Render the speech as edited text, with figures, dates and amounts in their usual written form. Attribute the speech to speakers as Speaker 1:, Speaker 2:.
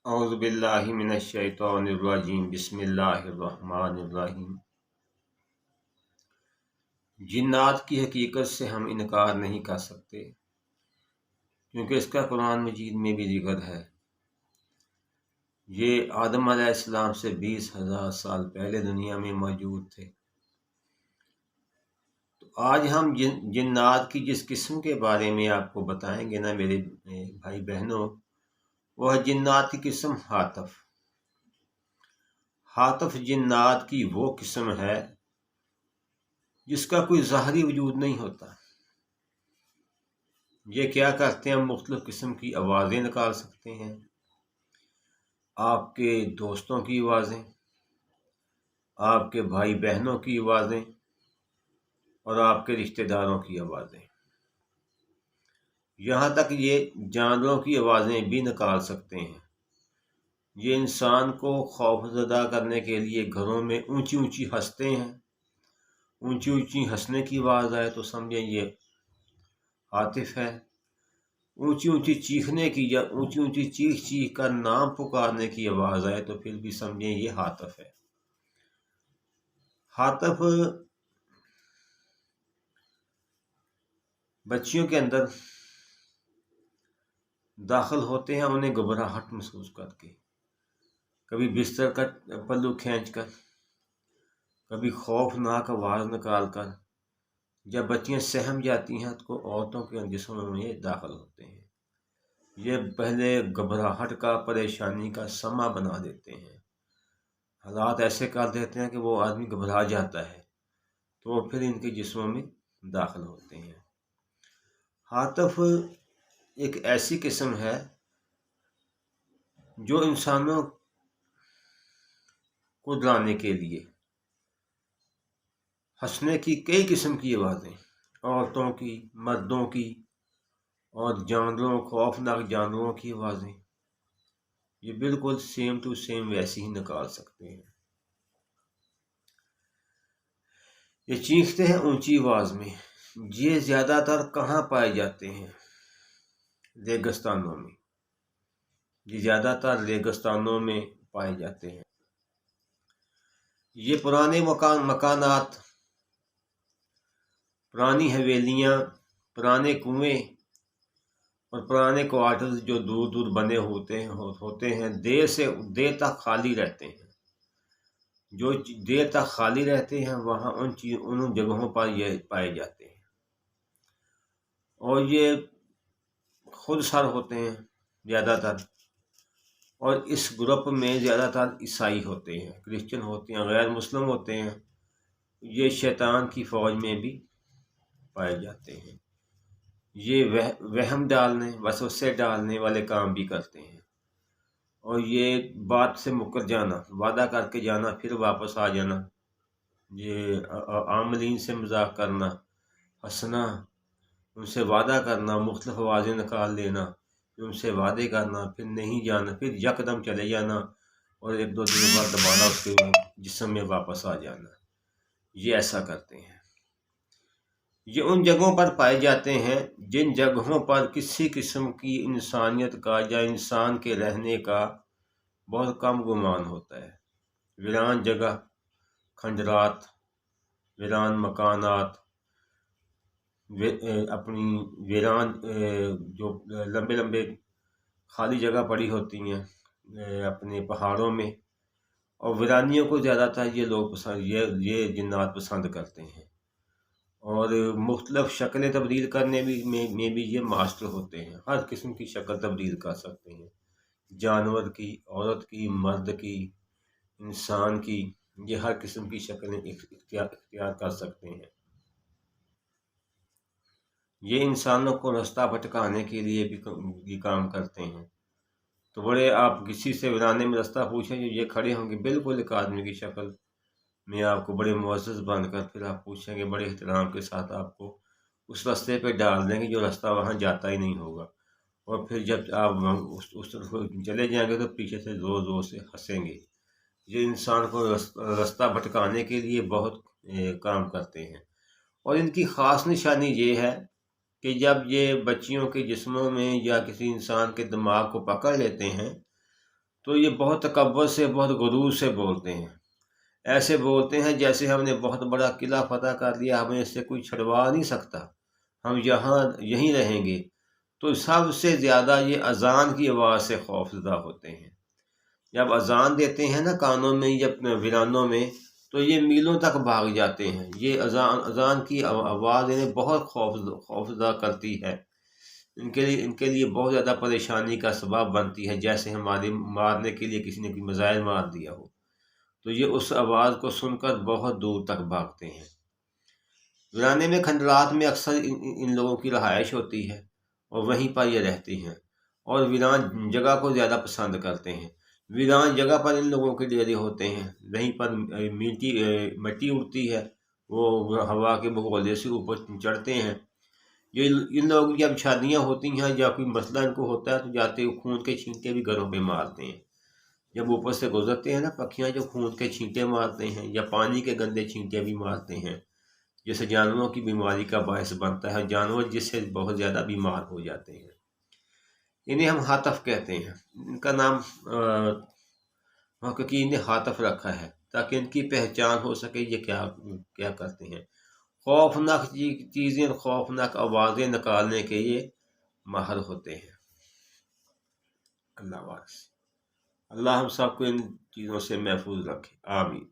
Speaker 1: اعوذ باللہ من الشیطان الرجیم بسم اللہ الرحمن الرحیم۔ جنات کی حقیقت سے ہم انکار نہیں کر سکتے کیونکہ اس کا قرآن مجید میں بھی ذکر ہے۔ یہ آدم علیہ السلام سے 20,000 سال پہلے دنیا میں موجود تھے۔ تو آج ہم جنات کی جس قسم کے بارے میں آپ کو بتائیں گے نا میرے بھائی بہنوں، وہ جنات کی قسم ہاتف۔ ہاتف جنات کی وہ قسم ہے جس کا کوئی ظاہری وجود نہیں ہوتا۔ یہ کیا کرتے ہیں؟ مختلف قسم کی آوازیں نکال سکتے ہیں، آپ کے دوستوں کی آوازیں، آپ کے بھائی بہنوں کی آوازیں اور آپ کے رشتہ داروں کی آوازیں، یہاں تک یہ جانوروں کی آوازیں بھی نکال سکتے ہیں۔ یہ انسان کو خوف زدہ کرنے کے لیے گھروں میں اونچی اونچی ہنستے ہیں۔ اونچی اونچی ہنسنے کی آواز آئے تو سمجھیں یہ ہاتف ہے۔ اونچی اونچی چیخنے کی یا اونچی اونچی چیخ کر نام پکارنے کی آواز آئے تو پھر بھی سمجھیں یہ ہاتف ہے۔ ہاتف بچیوں کے اندر داخل ہوتے ہیں انہیں گھبراہٹ محسوس کر کے، کبھی بستر کا پلو کھینچ کر، کبھی خوفناک آواز نکال کر۔ جب بچیاں سہم جاتی ہیں تو عورتوں کے جسموں میں داخل ہوتے ہیں۔ یہ پہلے گھبراہٹ کا، پریشانی کا سما بنا دیتے ہیں، حالات ایسے کر دیتے ہیں کہ وہ آدمی گھبرا جاتا ہے، تو وہ پھر ان کے جسموں میں داخل ہوتے ہیں۔ ہاتف ایک ایسی قسم ہے جو انسانوں کو ڈرانے کے لیے ہنسنے کی کئی قسم کی آوازیں، عورتوں کی، مردوں کی اور جانوروں، خوفناک جانوروں کی آوازیں، یہ بالکل سیم ٹو سیم ویسی ہی نکال سکتے ہیں۔ یہ چیختے ہیں اونچی آواز میں۔ یہ زیادہ تر کہاں پائے جاتے ہیں؟ ریگستانوں میں۔ یہ زیادہ تر ریگستانوں میں پائے جاتے ہیں۔ یہ پرانے مکانات، پرانی حویلیاں، پرانے کنویں اور پرانے کوارٹرز جو دور دور بنے ہوتے ہیں دیر تک خالی رہتے ہیں۔ جو دیر تک خالی رہتے ہیں وہاں ان جگہوں پر یہ پائے جاتے ہیں، اور یہ خود سر ہوتے ہیں زیادہ تر، اور اس گروپ میں زیادہ تر عیسائی ہوتے ہیں، کرسچن ہوتے ہیں، غیر مسلم ہوتے ہیں۔ یہ شیطان کی فوج میں بھی پائے جاتے ہیں۔ یہ وہم ڈالنے، وسوسے ڈالنے والے کام بھی کرتے ہیں، اور یہ بات سے مکر جانا، وعدہ کر کے جانا پھر واپس آ جانا، یہ عاملین سے مذاق کرنا، ہنسنا، ان سے وعدہ کرنا، مختلف آوازیں نکال لینا، ان سے وعدے کرنا، پھر نہیں جانا، پھر یکدم چلے جانا، اور 1-2 دن بعد دوبارہ اس کے جسم میں واپس آ جانا۔ یہ ایسا کرتے ہیں۔ یہ ان جگہوں پر پائے جاتے ہیں جن جگہوں پر کسی قسم کی انسانیت کا یا انسان کے رہنے کا بہت کم گمان ہوتا ہے۔ ویران جگہ، کھنڈرات، ویران مکانات، اپنی ویران جو لمبے لمبے خالی جگہ پڑی ہوتی ہیں اپنے پہاڑوں میں، اور ویرانیوں کو زیادہ تر یہ لوگ یہ جنات پسند کرتے ہیں، اور مختلف شکلیں تبدیل کرنے میں بھی یہ ماسٹر ہوتے ہیں۔ ہر قسم کی شکل تبدیل کر سکتے ہیں، جانور کی، عورت کی، مرد کی، انسان کی، یہ ہر قسم کی شکلیں اختیار کر سکتے ہیں۔ یہ انسانوں کو راستہ بھٹکانے کے لیے بھی یہ کام کرتے ہیں۔ تو بڑے آپ کسی سے ویرانے میں راستہ پوچھیں، یہ کھڑے ہوں گے بالکل ایک آدمی کی شکل میں، آپ کو بڑے معزز بن کر پھر آپ پوچھیں گے، بڑے احترام کے ساتھ آپ کو اس راستے پہ ڈال دیں گے جو راستہ وہاں جاتا ہی نہیں ہوگا، اور پھر جب آپ اس طرف چلے جائیں گے تو پیچھے سے زور زور سے ہنسیں گے۔ یہ انسان کو راستہ بھٹکانے کے لیے بہت کام کرتے ہیں، اور ان کی خاص نشانی یہ ہے کہ جب یہ بچیوں کے جسموں میں یا کسی انسان کے دماغ کو پکڑ لیتے ہیں تو یہ بہت تکبر سے، بہت غرور سے بولتے ہیں، ایسے بولتے ہیں جیسے ہم نے بہت بڑا قلعہ فتح کر لیا، ہمیں اس سے کوئی چھڑوا نہیں سکتا، ہم یہیں رہیں گے۔ تو سب سے زیادہ یہ اذان کی آواز سے خوف زدہ ہوتے ہیں۔ جب اذان دیتے ہیں نا کانوں میں یا ویرانوں میں، تو یہ میلوں تک بھاگ جاتے ہیں۔ یہ اذان کی آواز انہیں بہت خوفزدہ کرتی ہے، ان کے لیے بہت زیادہ پریشانی کا سبب بنتی ہے، جیسے ہمارے مارنے کے لیے کسی نے کوئی میزائل مار دیا ہو۔ تو یہ اس آواز کو سن کر بہت دور تک بھاگتے ہیں۔ ویرانے میں کھنڈرات میں اکثر ان لوگوں کی رہائش ہوتی ہے اور وہیں پر یہ رہتے ہیں، اور ویران جگہ کو زیادہ پسند کرتے ہیں۔ ویران جگہ پر ان لوگوں کے ڈیرے ہوتے ہیں، وہیں پر مٹی اڑتی ہے، وہ ہوا کے بگولے سے اوپر چڑھتے ہیں۔ ان لوگوں کی جب شادیاں ہوتی ہیں یا کوئی مسئلہ ان کو ہوتا ہے تو جاتے ہوئے خون کے چھینٹے بھی گھروں پہ مارتے ہیں۔ جب اوپر سے گزرتے ہیں نا پکھیاں، جو خون کے چھینٹے مارتے ہیں یا پانی کے گندے چھینٹے بھی مارتے ہیں، جس سے جانوروں کی بیماری کا باعث بنتا ہے، جانور جس سے بہت زیادہ بیمار ہو جاتے ہیں۔ انہیں ہم ہاتف کہتے ہیں۔ ان کا نام محققین نے ہاتف رکھا ہے تاکہ ان کی پہچان ہو سکے یہ کیا کرتے ہیں۔ خوفناک چیزیں، خوفناک آوازیں نکالنے کے یہ ماہر ہوتے ہیں۔ اللہ وارث، اللہ ہم سب کو ان چیزوں سے محفوظ رکھے، آمین۔